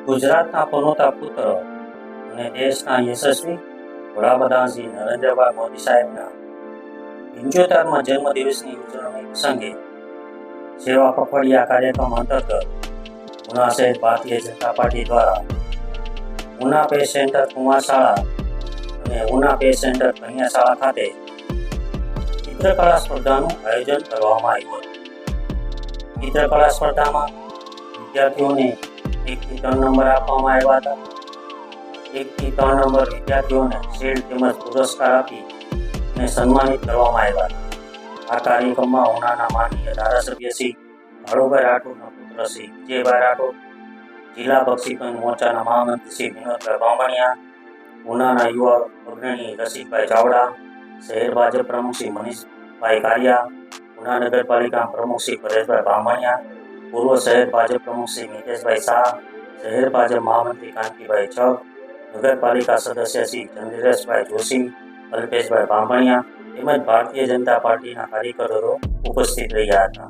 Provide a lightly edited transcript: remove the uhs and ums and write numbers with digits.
ગુજરાતના પનોતા પુત્ર અને દેશના યશસ્વી વડાપ્રધાન શ્રી નરેન્દ્રભાઈ મોદી સાહેબના 75મા જન્મદિવસની ઉજવણી પ્રસંગે સેવા પખવાડિયા કાર્યક્રમ અંતર્ગત ઉના શહેર ભારતીય જનતા પાર્ટી દ્વારા ઉના પે સેન્ટર કુમાર શાળા અને ઉના પે સેન્ટર કન્યા શાળા ખાતે ચિત્રકળા સ્પર્ધાનું આયોજન કરવામાં આવ્યું હતું। ચિત્રકળા સ્પર્ધામાં વિદ્યાર્થીઓને 1 થી 3 નંબર આપવામાં આવ્યા હતા। 1 થી 3 નંબર વિદ્યાર્થીઓને શિલ્ડ તેમજ પુરસ્કાર આપી અને સન્માનિત કરવામાં આવ્યા હતા। આ કાર્યક્રમમાં ઉનાના માનનીય ધારાસભ્ય શ્રી ભાળુભાઈ રાઠોડના પુત્ર શ્રી વિજયભાઈ રાઠોડ, જિલ્લા બક્ષીપંચ મોરચાના મહામંત્રી શ્રી વિનોદભાઈ બામણિયા, ઉનાના યુવા અગ્રણી રસિકભાઈ ચાવડા, શહેર ભાજપ પ્રમુખ શ્રી મનીષભાઈ કારિયા, ઉના નગરપાલિકા પ્રમુખ શ્રી પરેશભાઈ બામણિયા, પૂર્વ શહેર ભાજપ પ્રમુખ શ્રી મિતેશભાઈ શાહ, શહેર ભાજપ મહામંત્રી કાંતિભાઈ છગ, નગરપાલિકા સદસ્ય શ્રી ચંદ્રેશભાઈ જોશી, અલ્પેશભાઈ બામણિયા તેમજ ભારતીય જનતા પાર્ટીના કાર્યકરો ઉપસ્થિત રહ્યા હતા।